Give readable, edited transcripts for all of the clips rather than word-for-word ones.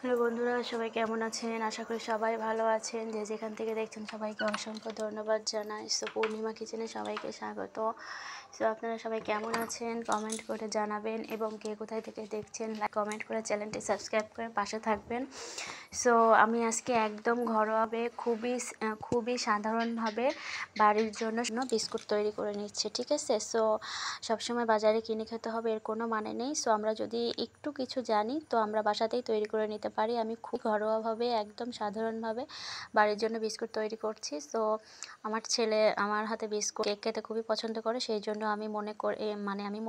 Hello বন্ধুরা, সবাই কেমন আছেন? আশা করি সবাই ভালো আছেন। যে যেখান থেকে দেখছেন সবাইকে অসংখ্য ধন্যবাদ জানাই। সো পূর্ণিমা কিচেনে সবাইকে স্বাগত। সো আপনারা সবাই কেমন আছেন কমেন্ট করে জানাবেন, এবং কে কোথায় থেকে দেখছেন লাইক কমেন্ট করে চ্যানেলটি সাবস্ক্রাইব করে পাশে থাকবেন। সো আমি আজকে একদম ঘরোয়াভাবে খুবই সাধারণভাবে বাড়ির জন্য বিস্কুট তৈরি করে নিচ্ছি, ঠিক আছে? সো সবসময় বাজারে কিনে খেতে হবে এর কোনো মানে নেই। সো আমরা যদি একটু কিছু জানি তো আমরা বাসাতেই তৈরি করে নিতে পারি। আমি খুব ঘরোয়াভাবে একদম সাধারণভাবে বাড়ির জন্য বিস্কুট তৈরি করছি। সো আমার ছেলে আমার হাতে বিস্কুট কেক খেতে খুবই পছন্দ করে, সেই জন্য আমি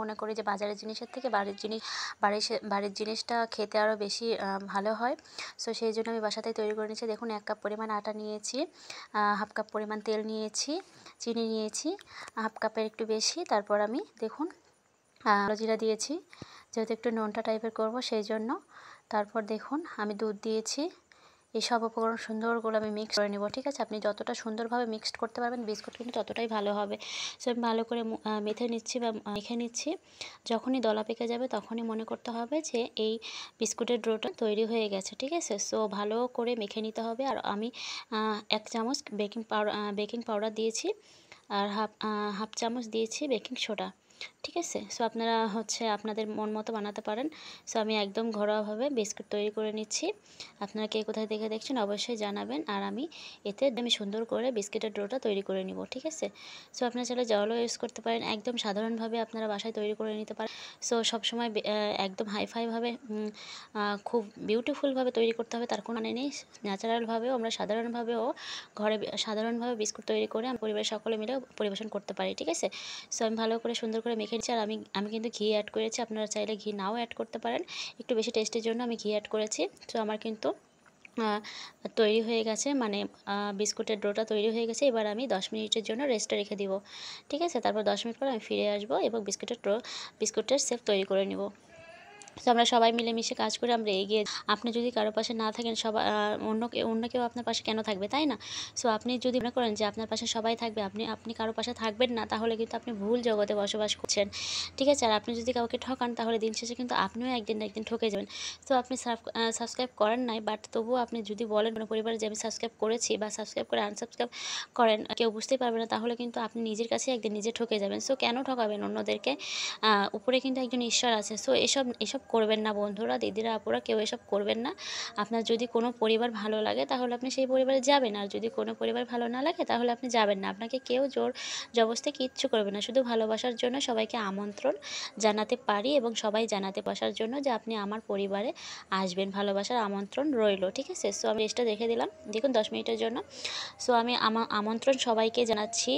মনে করি যে বাজারের জিনিসের থেকে বাড়ির জিনিসটা খেতে আরও বেশি ভালো হয়। সো সেই জন্য আমি বাসাতেই তৈরি করে নিচ্ছি। দেখুন 1 কাপ পরিমাণ আটা নিয়েছি, হাফ কাপ পরিমাণ তেল নিয়েছি, চিনি নিয়েছি হাফ কাপের একটু বেশি। তারপর আমি দেখুন কালো জিরা দিয়েছি, যেহেতু একটু নোনতা টাইপের করব সেই জন্য। তারপর দেখুন আমি দুধ দিয়েছি। এই সব উপকরণ সুন্দর করে আমি মিক্স করে নেব, ঠিক আছে? আপনি যতটা সুন্দরভাবে মিক্সড করতে পারবেন বিস্কুট কিন্তু ততটাই ভালো হবে। সো আমি ভালো করে মেখে নিচ্ছি। যখনই দলা পেকে যাবে তখনই মনে করতে হবে যে এই বিস্কুটের ডোটা তৈরি হয়ে গেছে, ঠিক আছে? সো ভালো করে মেখে নিতে হবে। আর আমি 1 চামচ বেকিং পাউডার দিয়েছি, আর হাফ চামচ দিয়েছি বেকিং সোডা, ঠিক আছে? সো আপনারা আপনাদের মন মতো বানাতে পারেন। সো আমি একদম ঘরোয়াভাবে বিস্কুট তৈরি করে নিচ্ছি। আপনারা কে কোথায় দেখে দেখছেন অবশ্যই জানাবেন। আর আমি সুন্দর করে বিস্কিটের ডোটা তৈরি করে নিব, ঠিক আছে? সো আপনারা চাইলে জলও ইউজ করতে পারেন। একদম সাধারণভাবে আপনারা বাসায় তৈরি করে নিতে পারেন। সো সবসময় একদম হাইফাইভাবে খুব বিউটিফুলভাবে তৈরি করতে হবে তার কোনো মানে নেই। ন্যাচারালভাবেও আমরা সাধারণভাবে বিস্কুট তৈরি করে আমি পরিবারের সকলে মিলে পরিবেশন করতে পারি, ঠিক আছে? সো আমি ভালো করে সুন্দর করে মেখে নিচ্ছি। আর আমি কিন্তু ঘি অ্যাড করেছি, আপনারা চাইলে ঘি নাও অ্যাড করতে পারেন। একটু বেশি টেস্টের জন্য আমি ঘি অ্যাড করেছি। সো আমার কিন্তু তৈরি হয়ে গেছে, বিস্কুটের ডোটা তৈরি হয়ে গেছে। এবার আমি 10 মিনিটের জন্য রেস্টে রেখে দিব, ঠিক আছে? তারপর 10 মিনিট পর আমি ফিরে আসবো এবং বিস্কুটের শেপ তৈরি করে নিব। তো আমরা সবাই মিলেমিশে কাজ করে আমরা এগিয়ে। আপনি যদি কারো পাশে না থাকেন, অন্য কেউ আপনার পাশে কেন থাকবে, তাই না? সো আপনি যদি মনে করেন যে আপনার পাশে সবাই থাকবে, আপনি কারো পাশে থাকবেন না, তাহলে কিন্তু আপনি ভুল জগতে বসবাস করছেন, ঠিক আছে? আর আপনি যদি কাউকে ঠকান তাহলে দিন শেষে কিন্তু আপনিও একদিন না একদিন ঠকে যাবেন। তো আপনি সাবস্ক্রাইব করেন নাই, বাট তবুও আপনি যদি বলেন কোনো পরিবারে যে আমি সাবস্ক্রাইব করেছি, বা সাবস্ক্রাইব করে আনসাবস্ক্রাইব করেন, কেউ বুঝতেই পারবে না, তাহলে কিন্তু আপনি নিজের কাছে একদিন নিজে ঠকে যাবেন। সো কেন ঠকাবেন অন্যদেরকে? উপরে কিন্তু একজন ঈশ্বর আছে। সো এসব করবেন না বন্ধুরা, দিদিরা, আপুরা, কেউ এসব করবেন না। আপনার যদি কোনো পরিবার ভালো লাগে তাহলে আপনি সেই পরিবারে যাবেন, আর যদি কোনো পরিবার ভালো না লাগে তাহলে আপনি যাবেন না। আপনাকে কেউ জোর জবরদস্তি কিচ্ছু করবে না। শুধু ভালোবাসার জন্য সবাইকে আমন্ত্রণ জানাতে পারি, এবং সবাই জানাতে বসার জন্য যে আপনি আমার পরিবারে আসবেন, ভালোবাসার আমন্ত্রণ রইল, ঠিক আছে? সো আমি রেস্টটা রেখে দিলাম দেখুন 10 মিনিটের জন্য। সো আমি আমন্ত্রণ সবাইকে জানাচ্ছি,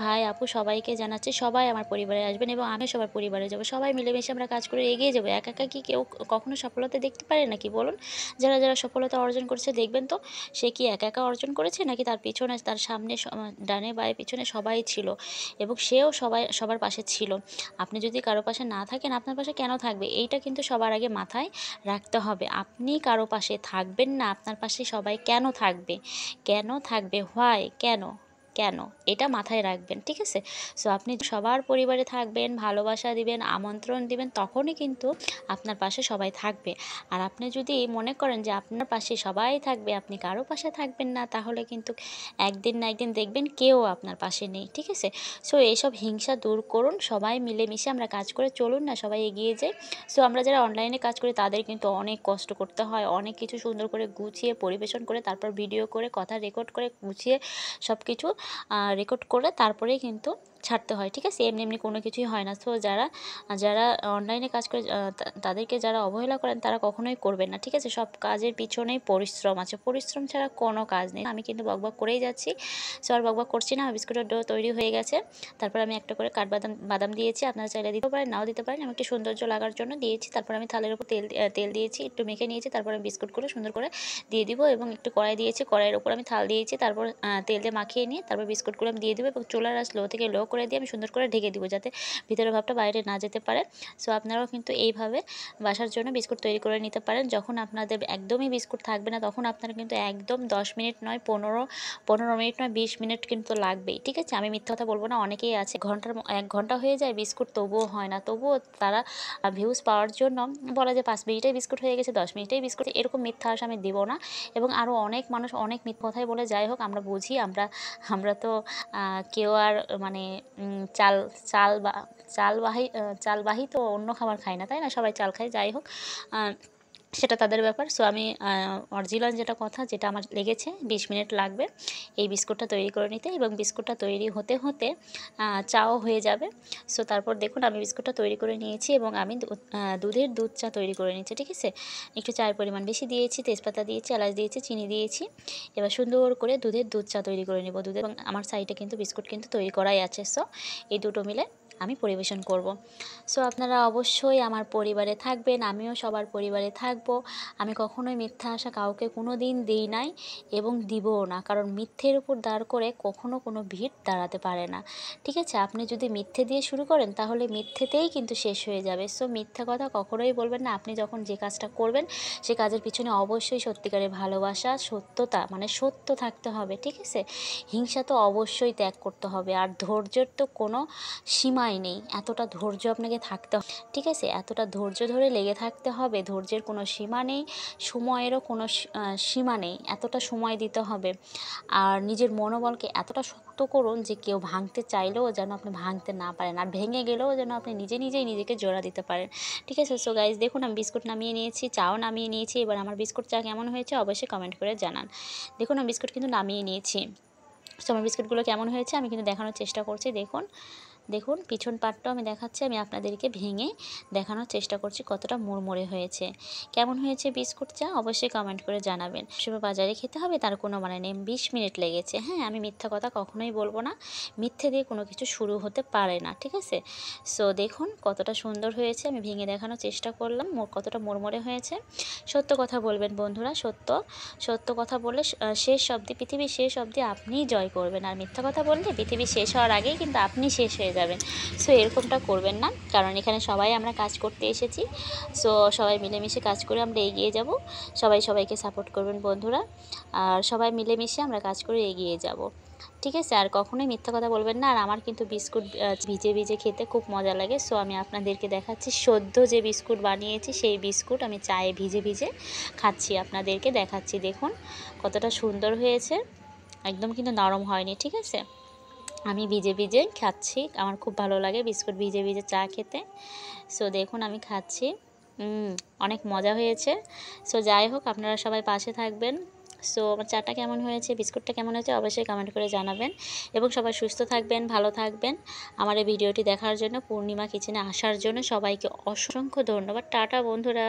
ভাই আপু সবাইকে জানাচ্ছি, সবাই আমার পরিবারে আসবেন এবং আমি সবার পরিবারে যাব। সবাই মিলেমিশে আমরা কাজ করে এগিয়ে যাবো। একা একা কি কেউ কখনো সফলতা দেখতে পারে নাকি বলুন? যারা সফলতা অর্জন করেছে দেখবেন তো, সে কি একা একা অর্জন করেছে, নাকি তার পিছনে, তার সামনে, ডানে বাঁয়ে পিছনে সবাই ছিল, এবং সেও সবার পাশে ছিল। আপনি যদি কারো পাশে না থাকেন, আপনার পাশে কেন থাকবে? এইটা কিন্তু সবার আগে মাথায় রাখতে হবে। আপনি কারো পাশে থাকবেন না, আপনার পাশে সবাই কেন থাকবে? কেন থাকবে? হোয়াই? কেন? এটা মাথায় রাখবেন, ঠিক আছে? সো আপনি সবার পরিবারে থাকবেন, ভালোবাসা দিবেন, আমন্ত্রণ দিবেন, তখনই কিন্তু আপনার পাশে সবাই থাকবে। আর আপনি যদি মনে করেন যে আপনার পাশে সবাই থাকবে, আপনি কারো পাশে থাকবেন না, তাহলে কিন্তু একদিন না একদিন দেখবেন কেউ আপনার পাশে নেই, ঠিক আছে? সো এইসব হিংসা দূর করুন, সবাই মিলেমিশে আমরা কাজ করে চলুন না, সবাই এগিয়ে যাই। সো আমরা যারা অনলাইনে কাজ করি তাদের কিন্তু অনেক কষ্ট করতে হয়, অনেক কিছু সুন্দর করে গুছিয়ে পরিবেশন করে, তারপর ভিডিও করে, কথা রেকর্ড করে, গুছিয়ে সব কিছু রেকর্ড করে তারপরেই কিন্তু ছাড়তে হয়, ঠিক আছে? এমনি কোনো কিছুই হয় না। সো যারা অনলাইনে কাজ করে তাদেরকে যারা অবহেলা করেন তারা কখনোই করবেন না, ঠিক আছে? সব কাজের পিছনেই পরিশ্রম আছে, পরিশ্রম ছাড়া কোনো কাজ নেই। আমি কিন্তু বকবক করেই যাচ্ছি। সো আর বকবক করছি না। বিস্কুটের ডো তৈরি হয়ে গেছে। তারপর আমি একটা করে বাদাম দিয়েছি, আপনারা চাইলে দিতে পারেন, নাও দিতে পারেন। আমি একটু সৌন্দর্য লাগার জন্য দিয়েছি। তারপর আমি থালের উপর তেল দিয়েছি, একটু মেখে নিয়েছি। তারপর আমি বিস্কুটগুলো সুন্দর করে দিয়ে দিব, এবং একটু কড়াই দিয়েছি, কড়াইয়ের উপর আমি থাল দিয়েছি। তারপর তেল দিয়ে মাখিয়ে নিয়ে তারপর বিস্কুটগুলো আমি দিয়ে দেবো, এবং চুলার আঁচ লো থেকে লো করে দিয়ে আমি সুন্দর করে ঢেকে দিব, যাতে ভিতরের ভাবটা বাইরে না যেতে পারে। সো আপনারাও কিন্তু এইভাবে বাসার জন্য বিস্কুট তৈরি করে নিতে পারেন। যখন আপনাদের একদমই বিস্কুট থাকবে না, তখন আপনারা কিন্তু একদম 10 মিনিট নয় 15 মিনিট নয় 20 মিনিট কিন্তু লাগবেই, ঠিক আছে? আমি মিথ্যা কথা বলবো না, অনেকেই আছে 1 ঘন্টা হয়ে যায় বিস্কুট তবুও হয় না, তবুও তারা ভিউজ পাওয়ার জন্য বলে যে 5 মিনিটেই বিস্কুট হয়ে গেছে, 10 মিনিটেই বিস্কুট। এরকম মিথ্যা আশা আমি দিব না। এবং আরও অনেক মানুষ অনেক মিথ্যা কথাই বলে। যাই হোক, আমরা বুঝি, আমরা তো কেউ আর মানে চাল চাল বা চালবাহী তো অন্য খাবার খাই না, তাই না? সবাই চাল খায়। যাই হোক, সেটা তাদের ব্যাপার। সো আমি অরিজিনাল যেটা কথা, যেটা আমার লেগেছে 20 মিনিট লাগবে এই বিস্কুটটা তৈরি করে নিতে, এবং বিস্কুটটা তৈরি হতে হতে চাও হয়ে যাবে। সো তারপর দেখুন আমি বিস্কুটটা তৈরি করে নিয়েছি, এবং আমি দুধের দুধ চা তৈরি করে নিচ্ছি, ঠিক আছে? একটু চায়ের পরিমাণ বেশি দিয়েছি, তেজপাতা দিয়েছি, এলাচ দিয়েছি, চিনি দিয়েছি। এবার সুন্দর করে দুধের দুধ চা তৈরি করে নেব। এবং আমার সাইডে কিন্তু বিস্কুট কিন্তু তৈরি করাই আছে। সো এই দুটো মিলে আমি পরিবেশন করব। সো আপনারা অবশ্যই আমার পরিবারে থাকবেন, আমিও সবার পরিবারে থাকব। আমি কখনোই মিথ্যা আশা কাউকে কোনো দিন দিই নাই এবং দিবও না, কারণ মিথ্যের উপর দাঁড় করে কখনো কোনো ভিড় দাঁড়াতে পারে না, ঠিক আছে? আপনি যদি মিথ্যে দিয়ে শুরু করেন, তাহলে মিথ্যেতেই কিন্তু শেষ হয়ে যাবে। সো মিথ্যা কথা কখনোই বলবেন না। আপনি যখন যে কাজটা করবেন, সে কাজের পিছনে অবশ্যই সত্যিকারের ভালোবাসা, সত্যতা, মানে সত্য থাকতে হবে, ঠিক আছে? হিংসা তো অবশ্যই ত্যাগ করতে হবে। আর ধৈর্যের তো কোনো সীমাই নেই, এতটা ধৈর্য আপনাকে থাকতে হবে, ঠিক আছে? এতটা ধৈর্য ধরে লেগে থাকতে হবে। ধৈর্যের কোনো সীমা নেই, সময়েরও কোনো সীমা নেই, এতটা সময় দিতে হবে। আর নিজের মনোবলকে এতটা শক্ত করুন যে কেউ ভাঙতে চাইলেও যেন আপনি ভাঙতে না পারেন, আর ভেঙে গেলেও যেন আপনি নিজেই নিজেকে জোড়া দিতে পারেন, ঠিক আছে? সো গাইজ, দেখুন আমি বিস্কুট নামিয়ে নিয়েছি, চাও নামিয়ে নিয়েছি। এবার আমার বিস্কুট চা কেমন হয়েছে অবশ্যই কমেন্ট করে জানান। দেখুন আমি বিস্কুট কিন্তু নামিয়ে নিয়েছি। সো আমার বিস্কুটগুলো কেমন হয়েছে আমি কিন্তু দেখানোর চেষ্টা করছি। দেখুন পিছন পাটটাও আমি দেখাচ্ছি, আমি আপনাদেরকে ভেঙে দেখানোর চেষ্টা করছি কতটা মুড়মুড়ে হয়েছে। কেমন হয়েছে বিস্কুট চা অবশ্যই কমেন্ট করে জানাবেন। সবাই বাজারে খেতে হবে তার কোনো মানে নেই, 20 মিনিট লেগেছে। হ্যাঁ, আমি মিথ্যা কথা কখনোই বলবো না, মিথ্যে দিয়ে কোনো কিছু শুরু হতে পারে না, ঠিক আছে? সো দেখুন কতটা সুন্দর হয়েছে, আমি ভেঙে দেখানোর চেষ্টা করলাম কতটা মুড়মুড়ে হয়েছে। সত্য কথা বলবেন বন্ধুরা, সত্য কথা বললে শেষ অবধি, পৃথিবীর শেষ অবধি আপনিই জয় করবেন। আর মিথ্যা কথা বললে পৃথিবী শেষ হওয়ার আগেই কিন্তু আপনি শেষ হয়ে যাবেন। সো এরকমটা করবেন না, কারণ এখানে সবাই আমরা কাজ করতে এসেছি। সো সবাই মিলেমিশে কাজ করে আমরা এগিয়ে যাব। সবাই সবাইকে সাপোর্ট করবেন বন্ধুরা, আর সবাই মিলেমিশে আমরা কাজ করে এগিয়ে যাব, ঠিক আছে? আর কখনোই মিথ্যা কথা বলবেন না। আর আমার কিন্তু বিস্কুট ভিজে ভিজে খেতে খুব মজা লাগে। সো আমি আপনাদেরকে দেখাচ্ছি সদ্য যে বিস্কুট বানিয়েছি, সেই বিস্কুট আমি চায়ে ভিজে ভিজে খাচ্ছি, আপনাদেরকে দেখাচ্ছি। দেখুন কতটা সুন্দর হয়েছে, একদম কিন্তু নরম হয়নি, ঠিক আছে? আমি ভিজে ভিজে খাচ্ছি, আমার খুব ভালো লাগে বিস্কুট ভিজে ভিজে চা খেতে। সো দেখুন আমি খাচ্ছি, অনেক মজা হয়েছে। সো যাই হোক, আপনারা সবাই পাশে থাকবেন। সো আমার চাটা কেমন হয়েছে, বিস্কুটটা কেমন হয়েছে অবশ্যই কমেন্ট করে জানাবেন, এবং সবাই সুস্থ থাকবেন, ভালো থাকবেন। আমার এই ভিডিওটি দেখার জন্য, পূর্ণিমা কিচেনে আসার জন্য সবাইকে অসংখ্য ধন্যবাদ। টাটা বন্ধুরা।